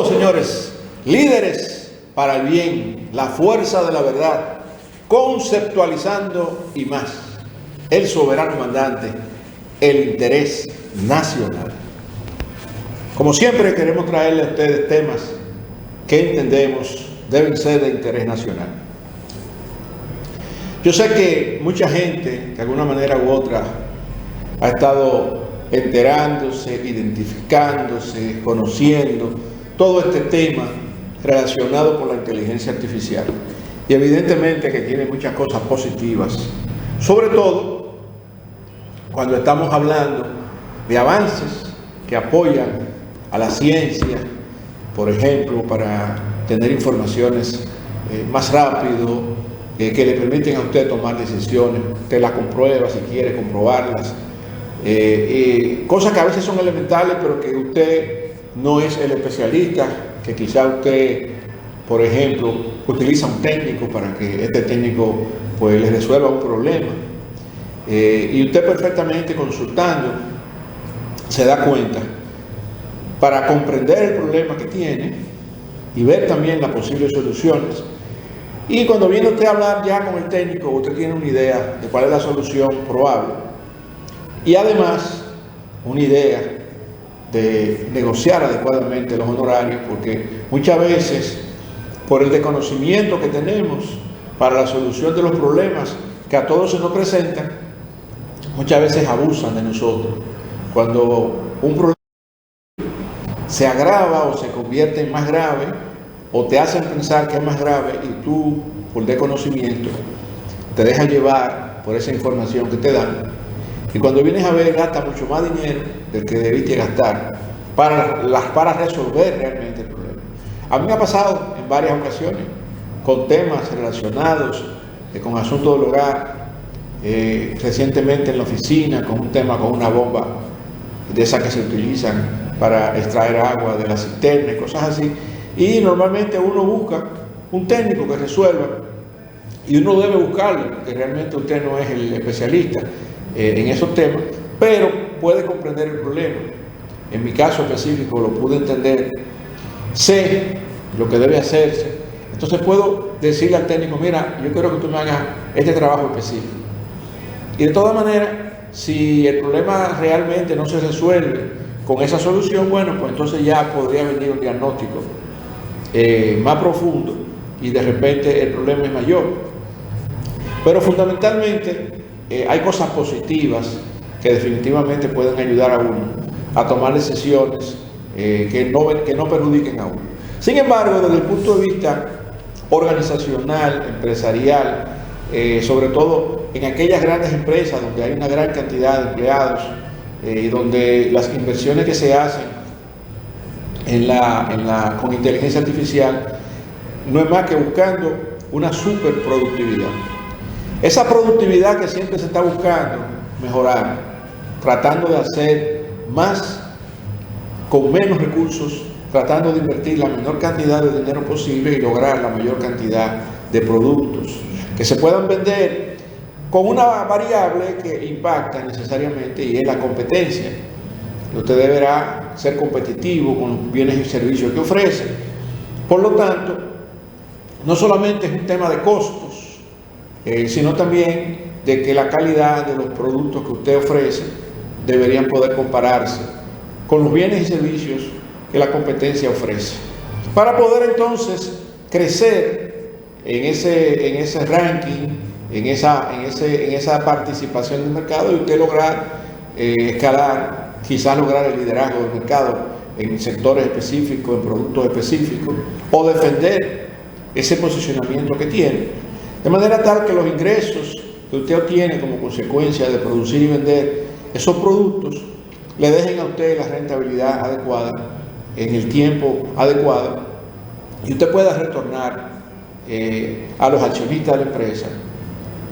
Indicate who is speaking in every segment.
Speaker 1: Saludos, señores, líderes para el bien, la fuerza de la verdad, conceptualizando y más, el soberano mandante, el interés nacional. Como siempre queremos traerle a ustedes temas que entendemos deben ser de interés nacional. Yo sé que mucha gente, de alguna manera u otra, ha estado enterándose, identificándose, conociendo todo este tema relacionado con la inteligencia artificial. Y evidentemente que tiene muchas cosas positivas, sobre todo cuando estamos hablando de avances que apoyan a la ciencia, por ejemplo, para tener informaciones más rápido, que le permiten a usted tomar decisiones, usted las comprueba si quiere comprobarlas, cosas que a veces son elementales, pero que usted no es el especialista, que quizá usted, por ejemplo, utiliza un técnico para que este técnico pues le resuelva un problema, y usted perfectamente consultando se da cuenta para comprender el problema que tiene y ver también las posibles soluciones. Y cuando viene usted a hablar ya con el técnico, usted tiene una idea de cuál es la solución probable y además una idea de negociar adecuadamente los honorarios, porque muchas veces por el desconocimiento que tenemos para la solución de los problemas que a todos se nos presentan, muchas veces abusan de nosotros. Cuando un problema se agrava o se convierte en más grave, o te hacen pensar que es más grave y tú, por desconocimiento, te dejas llevar por esa información que te dan, y cuando vienes a ver, gasta mucho más dinero del que debiste gastar para resolver realmente el problema. A mí me ha pasado en varias ocasiones con temas relacionados con asuntos del hogar, recientemente en la oficina con un tema con una bomba de esas que se utilizan para extraer agua de la cisterna y cosas así, y normalmente uno busca un técnico que resuelva, y uno debe buscarlo porque realmente usted no es el especialista en esos temas, pero puede comprender el problema. En mi caso específico lo pude entender, sé lo que debe hacerse, entonces puedo decirle al técnico: mira, yo quiero que tú me hagas este trabajo específico. Y de todas maneras, si el problema realmente no se resuelve con esa solución, bueno, pues entonces ya podría venir un diagnóstico más profundo y de repente el problema es mayor. Pero fundamentalmente hay cosas positivas que definitivamente pueden ayudar a uno a tomar decisiones que no perjudiquen a uno. Sin embargo, desde el punto de vista organizacional, empresarial, sobre todo en aquellas grandes empresas donde hay una gran cantidad de empleados y donde las inversiones que se hacen con inteligencia artificial no es más que buscando una superproductividad. Esa productividad que siempre se está buscando mejorar, tratando de hacer más con menos recursos, tratando de invertir la menor cantidad de dinero posible y lograr la mayor cantidad de productos que se puedan vender, con una variable que impacta necesariamente, y es la competencia. Usted deberá ser competitivo con los bienes y servicios que ofrece. Por lo tanto, no solamente es un tema de costos, sino también de que la calidad de los productos que usted ofrece deberían poder compararse con los bienes y servicios que la competencia ofrece, para poder entonces crecer en ese ranking, en esa participación del mercado, y usted lograr escalar, quizás lograr el liderazgo del mercado en sectores específicos, en productos específicos, o defender ese posicionamiento que tiene, de manera tal que los ingresos que usted obtiene como consecuencia de producir y vender esos productos le dejen a usted la rentabilidad adecuada en el tiempo adecuado, y usted pueda retornar a los accionistas de la empresa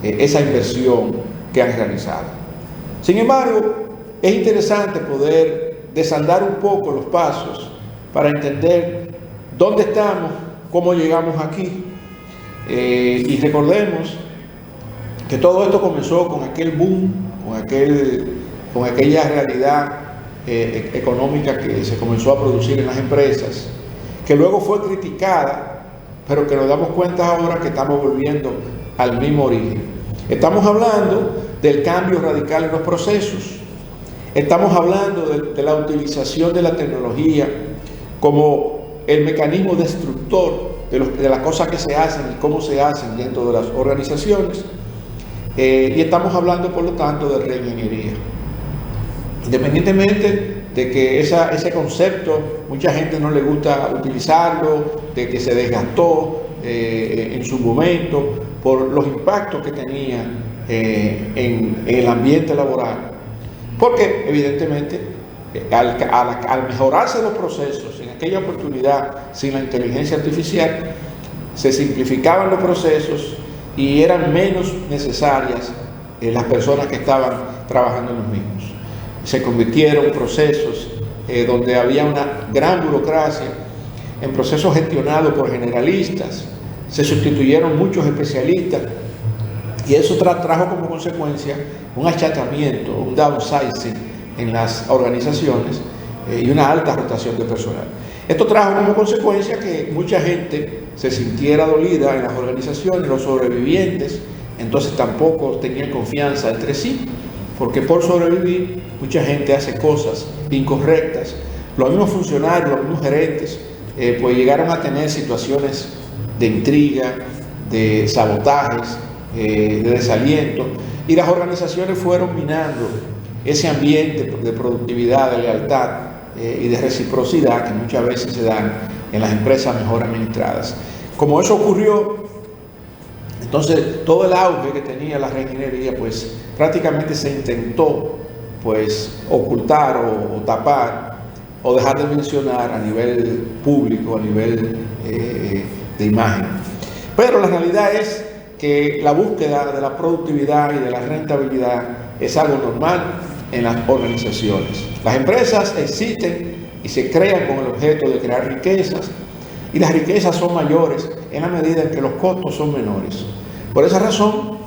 Speaker 1: esa inversión que han realizado. Sin embargo, es interesante poder desandar un poco los pasos para entender dónde estamos, cómo llegamos aquí, y recordemos que todo esto comenzó con aquel boom, con aquella realidad económica que se comenzó a producir en las empresas, que luego fue criticada, pero que nos damos cuenta ahora que estamos volviendo al mismo origen. Estamos hablando del cambio radical en los procesos. Estamos hablando de la utilización de la tecnología como el mecanismo destructor de las cosas que se hacen y cómo se hacen dentro de las organizaciones. Y estamos hablando, por lo tanto, de reingeniería. Independientemente de que ese concepto, mucha gente no le gusta utilizarlo, de que se desgastó en su momento por los impactos que tenía en el ambiente laboral. Porque, evidentemente, al mejorarse los procesos, en aquella oportunidad, sin la inteligencia artificial, se simplificaban los procesos y eran menos necesarias las personas que estaban trabajando en los mismos. Se convirtieron procesos donde había una gran burocracia, en procesos gestionados por generalistas, se sustituyeron muchos especialistas y eso trajo como consecuencia un achatamiento, un downsizing en las organizaciones y una alta rotación de personal. Esto trajo como consecuencia que mucha gente se sintiera dolida en las organizaciones, los sobrevivientes, entonces tampoco tenían confianza entre sí, porque por sobrevivir mucha gente hace cosas incorrectas. Los mismos funcionarios, los mismos gerentes, pues llegaron a tener situaciones de intriga, de sabotajes, de desaliento, y las organizaciones fueron minando ese ambiente de productividad, de lealtad y de reciprocidad que muchas veces se dan en las empresas mejor administradas. Como eso ocurrió, entonces todo el auge que tenía la reingeniería, pues prácticamente se intentó pues ocultar o tapar o dejar de mencionar a nivel público, a nivel de imagen. Pero la realidad es que la búsqueda de la productividad y de la rentabilidad es algo normal en las organizaciones. Las empresas existen y se crean con el objeto de crear riquezas, y las riquezas son mayores en la medida en que los costos son menores. Por esa razón,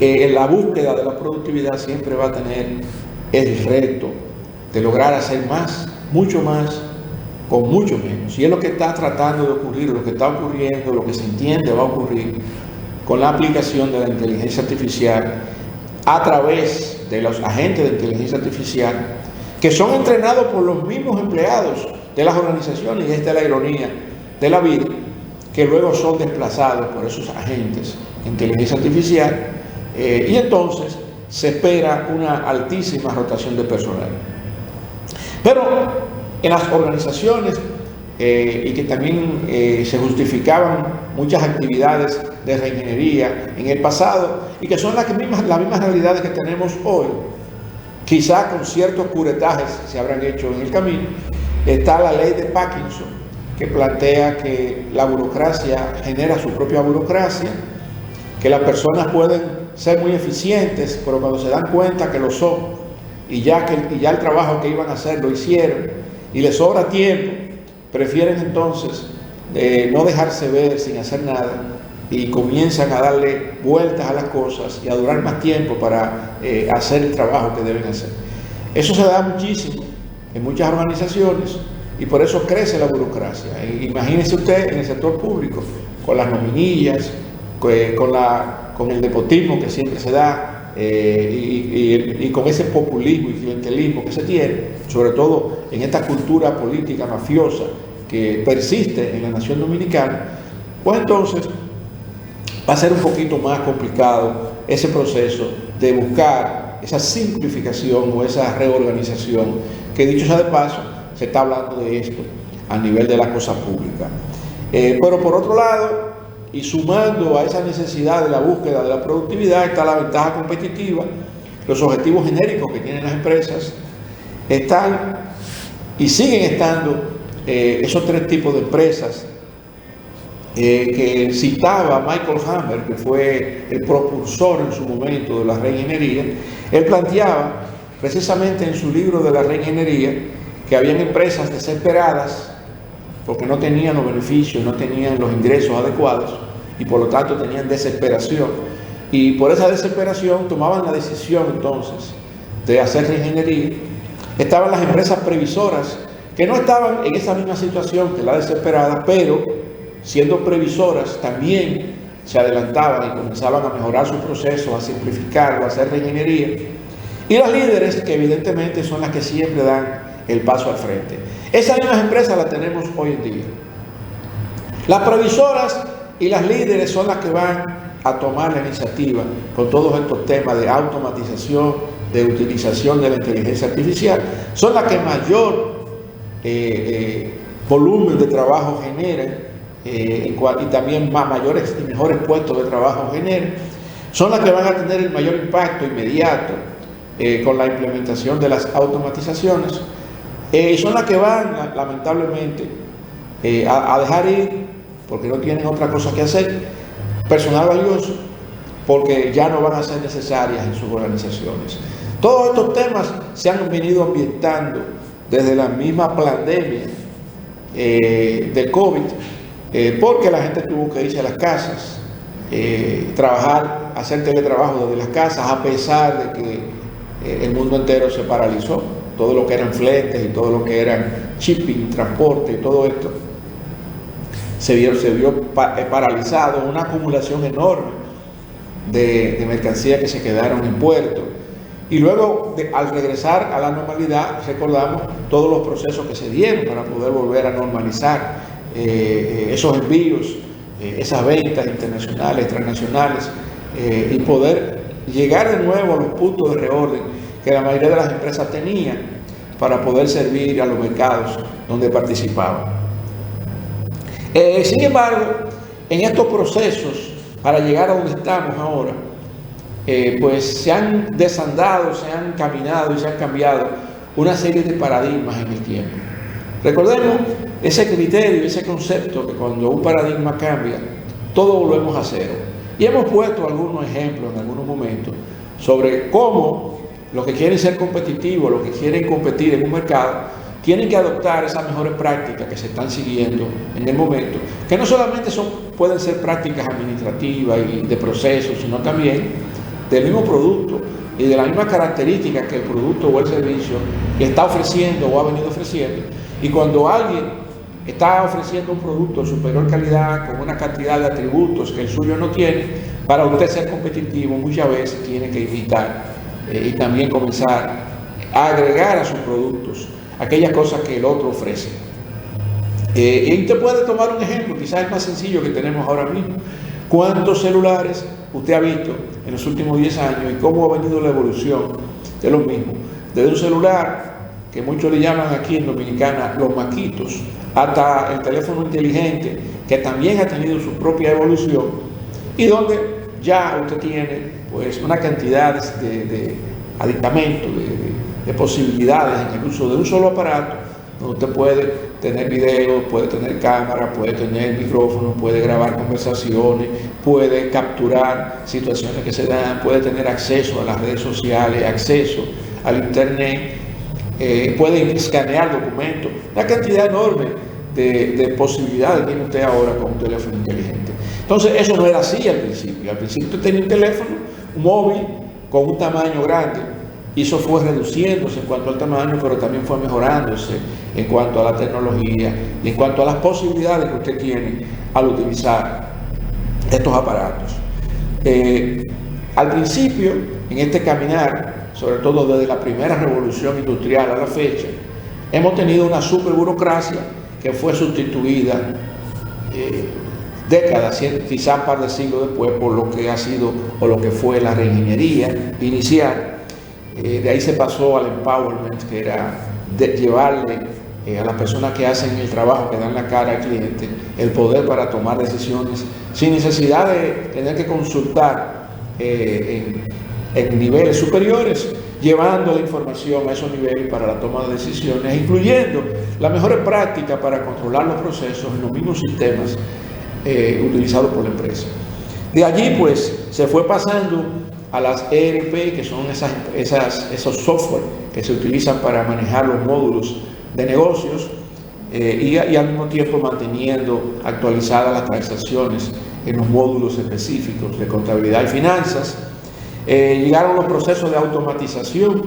Speaker 1: la búsqueda de la productividad siempre va a tener el reto de lograr hacer más, mucho más, con mucho menos. Y es lo que está tratando de ocurrir, lo que está ocurriendo, lo que se entiende va a ocurrir con la aplicación de la inteligencia artificial a través de los agentes de inteligencia artificial que son entrenados por los mismos empleados de las organizaciones, y esta es la ironía de la vida, que luego son desplazados por esos agentes de inteligencia artificial, y entonces se espera una altísima rotación de personal. Pero en las organizaciones, y que también se justificaban muchas actividades de reingeniería en el pasado, y que son las mismas realidades que tenemos hoy, quizá con ciertos curetajes se habrán hecho en el camino, está la ley de Parkinson, que plantea que la burocracia genera su propia burocracia, que las personas pueden ser muy eficientes, pero cuando se dan cuenta que lo son, y ya el trabajo que iban a hacer lo hicieron, y les sobra tiempo, prefieren entonces no dejarse ver sin hacer nada, y comienzan a darle vueltas a las cosas y a durar más tiempo para hacer el trabajo que deben hacer. Eso se da muchísimo en muchas organizaciones, y por eso crece la burocracia. Imagínese usted en el sector público, con las nominillas, con el nepotismo que siempre se da, y con ese populismo y clientelismo que se tiene, sobre todo en esta cultura política mafiosa que persiste en la nación dominicana. Pues entonces va a ser un poquito más complicado ese proceso de buscar esa simplificación o esa reorganización, que dicho sea de paso, se está hablando de esto a nivel de la cosa pública. Pero por otro lado, y sumando a esa necesidad de la búsqueda de la productividad, está la ventaja competitiva, los objetivos genéricos que tienen las empresas, están y siguen estando esos tres tipos de empresas que citaba Michael Hammer, que fue el propulsor en su momento de la reingeniería. Él planteaba precisamente en su libro de la reingeniería que habían empresas desesperadas porque no tenían los beneficios, no tenían los ingresos adecuados, y por lo tanto tenían desesperación, y por esa desesperación tomaban la decisión entonces de hacer reingeniería. Estaban las empresas previsoras, que no estaban en esa misma situación que la desesperada, pero siendo previsoras también se adelantaban y comenzaban a mejorar sus procesos, a simplificarlo, a hacer reingeniería. Y las líderes, que evidentemente son las que siempre dan el paso al frente. Esas mismas empresas las tenemos hoy en día. Las previsoras y las líderes son las que van a tomar la iniciativa con todos estos temas de automatización, de utilización de la inteligencia artificial. Son las que mayor volumen de trabajo generan y también mayores y mejores puestos de trabajo generan. Son las que van a tener el mayor impacto inmediato con la implementación de las automatizaciones. Son las que van, lamentablemente, a dejar ir, porque no tienen otra cosa que hacer, personal valioso, porque ya no van a ser necesarias en sus organizaciones. Todos estos temas se han venido ambientando desde la misma pandemia del COVID, porque la gente tuvo que irse a las casas, trabajar, hacer teletrabajo desde las casas, a pesar de que el mundo entero se paralizó. Todo lo que eran fletes y todo lo que eran shipping, transporte y todo esto se vio paralizado, una acumulación enorme de mercancías que se quedaron en puerto. Y luego, al regresar a la normalidad, recordamos todos los procesos que se dieron para poder volver a normalizar esos envíos, esas ventas internacionales, transnacionales, y poder llegar de nuevo a los puntos de reorden que la mayoría de las empresas tenían para poder servir a los mercados donde participaban. Sin embargo, en estos procesos, para llegar a donde estamos ahora, pues se han desandado, se han caminado y se han cambiado una serie de paradigmas en el tiempo. Recordemos ese criterio, ese concepto que cuando un paradigma cambia, todo volvemos a cero. Y hemos puesto algunos ejemplos en algunos momentos sobre cómo los que quieren ser competitivos, los que quieren competir en un mercado, tienen que adoptar esas mejores prácticas que se están siguiendo en el momento, que no solamente pueden ser prácticas administrativas y de procesos, sino también del mismo producto y de la misma característica que el producto o el servicio está ofreciendo o ha venido ofreciendo. Y cuando alguien está ofreciendo un producto de superior calidad, con una cantidad de atributos que el suyo no tiene, para usted ser competitivo muchas veces tiene que imitar y también comenzar a agregar a sus productos aquellas cosas que el otro ofrece. Y usted puede tomar un ejemplo, quizás el más sencillo que tenemos ahora mismo. ¿Cuántos celulares usted ha visto en los últimos 10 años y cómo ha venido la evolución de los mismos? Desde un celular, que muchos le llaman aquí en Dominicana los maquitos, hasta el teléfono inteligente, que también ha tenido su propia evolución, y donde ya usted tiene pues una cantidad de aditamentos, de posibilidades en el uso de un solo aparato, donde usted puede tener video, puede tener cámara, puede tener micrófono, puede grabar conversaciones, puede capturar situaciones que se dan, puede tener acceso a las redes sociales, acceso al internet, puede escanear documentos, una cantidad enorme de posibilidades tiene usted ahora con un teléfono inteligente. Entonces eso no era así al principio. Al principio usted tenía un teléfono, un móvil con un tamaño grande, y eso fue reduciéndose en cuanto al tamaño, pero también fue mejorándose en cuanto a la tecnología y en cuanto a las posibilidades que usted tiene al utilizar estos aparatos. Al principio, en este caminar, sobre todo desde la primera revolución industrial a la fecha, hemos tenido una superburocracia que fue sustituida décadas, quizás un par de siglos después, por lo que ha sido o lo que fue la reingeniería inicial. De ahí se pasó al empowerment, que era llevarle a las personas que hacen el trabajo, que dan la cara al cliente, el poder para tomar decisiones sin necesidad de tener que consultar en niveles superiores, llevando la información a esos niveles para la toma de decisiones, incluyendo las mejores prácticas para controlar los procesos en los mismos sistemas utilizados por la empresa. De allí pues se fue pasando a las ERP, que son esos software que se utilizan para manejar los módulos de negocios, y al mismo tiempo manteniendo actualizadas las transacciones en los módulos específicos de contabilidad y finanzas. Llegaron los procesos de automatización,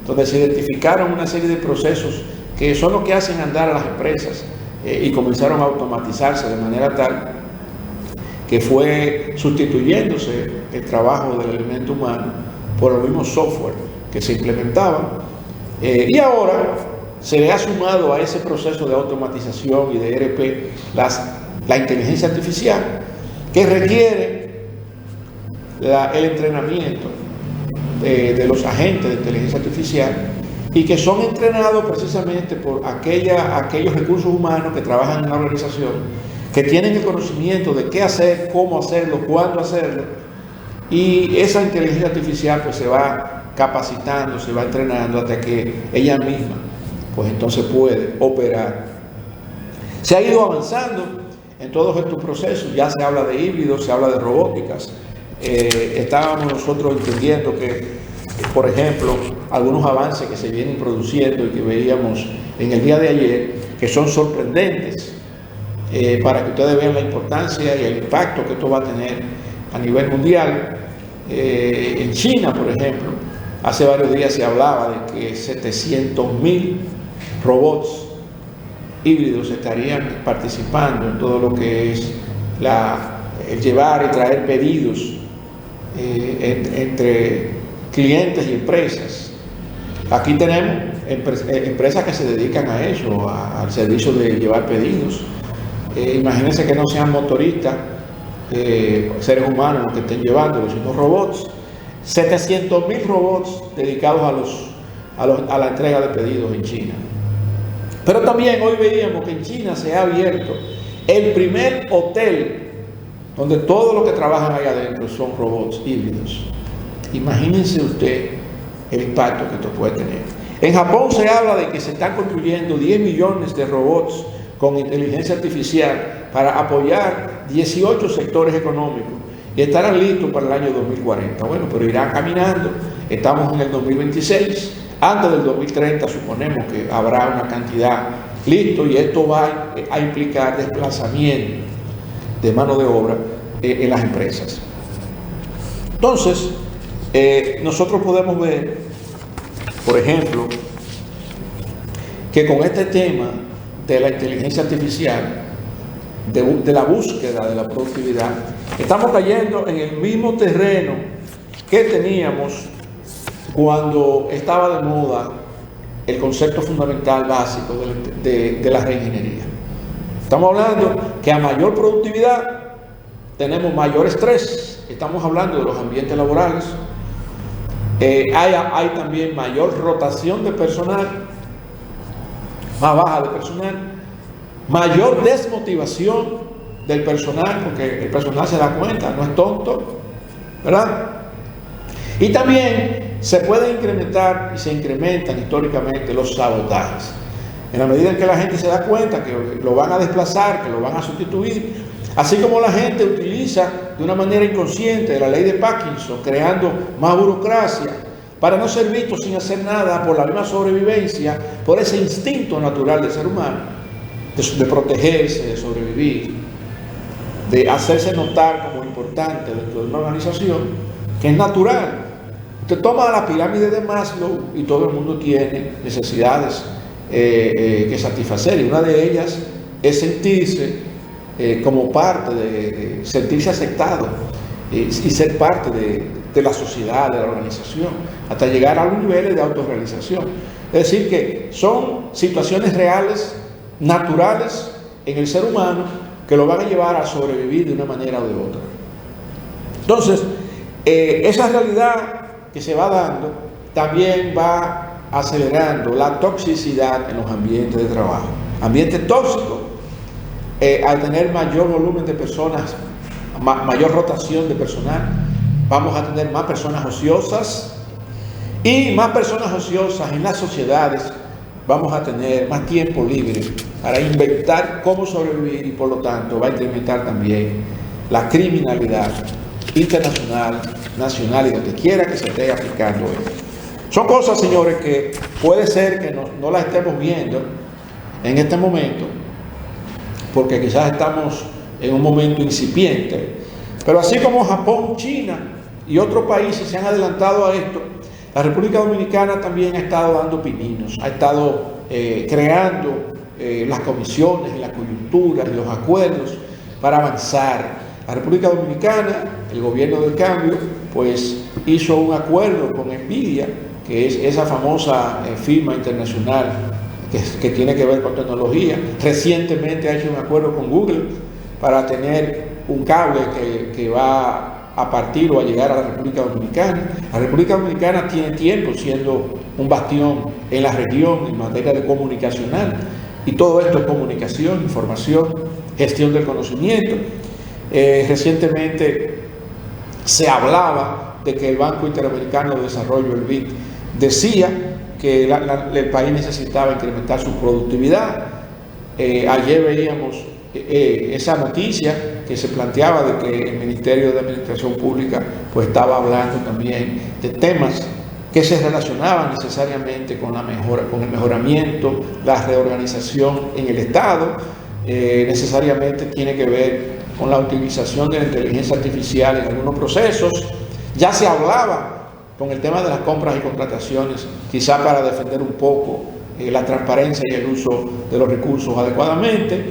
Speaker 1: donde se identificaron una serie de procesos que son los que hacen andar a las empresas, y comenzaron a automatizarse de manera tal que fue sustituyéndose el trabajo del elemento humano por los mismos software que se implementaban. Y ahora se le ha sumado a ese proceso de automatización y de ERP la inteligencia artificial, que requiere el entrenamiento de los agentes de inteligencia artificial, y que son entrenados precisamente por aquellos recursos humanos que trabajan en la organización, que tienen el conocimiento de qué hacer, cómo hacerlo, cuándo hacerlo, y esa inteligencia artificial pues se va capacitando, se va entrenando hasta que ella misma pues entonces puede operar. Se ha ido avanzando en todos estos procesos, ya se habla de híbridos, se habla de robóticas. Estábamos nosotros entendiendo que, por ejemplo, algunos avances que se vienen produciendo y que veíamos en el día de ayer, que son sorprendentes, para que ustedes vean la importancia y el impacto que esto va a tener a nivel mundial. En China, por ejemplo, hace varios días se hablaba de que 700.000 robots híbridos estarían participando en todo lo que es el llevar y traer pedidos entre clientes y empresas. Aquí tenemos empresas que se dedican a eso, al servicio de llevar pedidos. Imagínense que no sean motoristas, seres humanos los que estén llevándolo, sino robots. 700.000 robots dedicados a la entrega de pedidos en China. Pero también hoy veíamos que en China se ha abierto el primer hotel donde todos los que trabajan ahí adentro son robots híbridos. Imagínense usted el impacto que esto puede tener. En Japón se habla de que se están construyendo 10 millones de robots con inteligencia artificial para apoyar 18 sectores económicos y estarán listos para el año 2040. Bueno, pero irán caminando. Estamos en el 2026. Antes del 2030 suponemos que habrá una cantidad listo, y esto va a implicar desplazamiento de mano de obra en las empresas. Entonces, nosotros podemos ver, por ejemplo, que con este tema de la inteligencia artificial, de la búsqueda de la productividad, estamos cayendo en el mismo terreno que teníamos cuando estaba de moda el concepto fundamental básico de la reingeniería. Estamos hablando que a mayor productividad tenemos mayor estrés. Estamos hablando de los ambientes laborales. Hay también mayor rotación de personal, más baja de personal, mayor desmotivación del personal, porque el personal se da cuenta, no es tonto, ¿verdad? Y también se puede incrementar, y se incrementan históricamente, los sabotajes. En la medida en que la gente se da cuenta que lo van a desplazar, que lo van a sustituir, así como la gente utiliza de una manera inconsciente la ley de Parkinson, creando más burocracia para no ser visto sin hacer nada, por la misma sobrevivencia, por ese instinto natural del ser humano, de protegerse, de sobrevivir, de hacerse notar como importante dentro de una organización, que es natural. Usted toma la pirámide de Maslow y todo el mundo tiene necesidades que satisfacer, y una de ellas es sentirse como parte de sentirse aceptado y ser parte de la sociedad, de la organización, hasta llegar a los niveles de autorrealización. Es decir, que son situaciones reales, naturales en el ser humano, que lo van a llevar a sobrevivir de una manera o de otra. Entonces, esa realidad que se va dando también va acelerando la toxicidad en los ambientes de trabajo. Ambientes tóxicos, al tener mayor volumen de personas, mayor rotación de personal, vamos a tener más personas ociosas, y más personas ociosas en las sociedades, vamos a tener más tiempo libre para inventar cómo sobrevivir, y por lo tanto va a incrementar también la criminalidad internacional, nacional y donde quiera que se esté aplicando esto. Son cosas, señores, que puede ser que no las estemos viendo en este momento, porque quizás estamos en un momento incipiente, pero así como Japón, China y otros países se han adelantado a esto, la República Dominicana también ha estado dando pininos, ha estado creando las comisiones y las coyunturas y los acuerdos para avanzar. La República Dominicana, el gobierno del cambio, pues hizo un acuerdo con NVIDIA, que es esa famosa firma internacional que tiene que ver con tecnología. Recientemente ha hecho un acuerdo con Google para tener un cable que va a partir o a llegar a la República Dominicana. La República Dominicana tiene tiempo siendo un bastión en la región en materia de comunicacional, y todo esto es comunicación, información, gestión del conocimiento. Recientemente se hablaba de que el Banco Interamericano de Desarrollo, el BID, decía que el país necesitaba incrementar su productividad. Ayer veíamos esa noticia que se planteaba de que el Ministerio de Administración Pública pues estaba hablando también de temas que se relacionaban necesariamente con la mejora, con el mejoramiento, la reorganización en el Estado. Necesariamente tiene que ver con la utilización de la inteligencia artificial en algunos procesos. Ya se hablaba con el tema de las compras y contrataciones, quizá para defender un poco la transparencia y el uso de los recursos adecuadamente,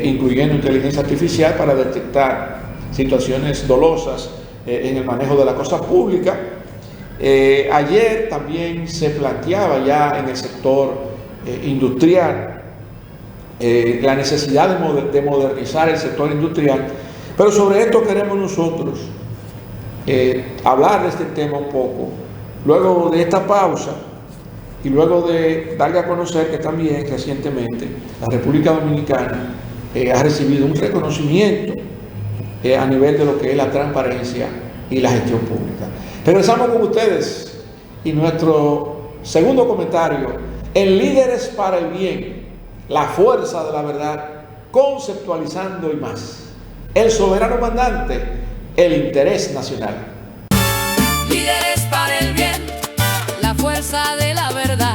Speaker 1: incluyendo inteligencia artificial para detectar situaciones dolosas en el manejo de la cosa pública. Ayer también se planteaba ya en el sector industrial la necesidad de modernizar el sector industrial, pero sobre esto queremos nosotros hablar de este tema un poco, luego de esta pausa y luego de darle a conocer que también recientemente la República Dominicana ha recibido un reconocimiento a nivel de lo que es la transparencia y la gestión pública. Regresamos con ustedes y nuestro segundo comentario en Líderes para el Bien, la fuerza de la verdad, conceptualizando y más. El soberano mandante, el interés nacional.
Speaker 2: Líderes para el bien, la fuerza de la verdad.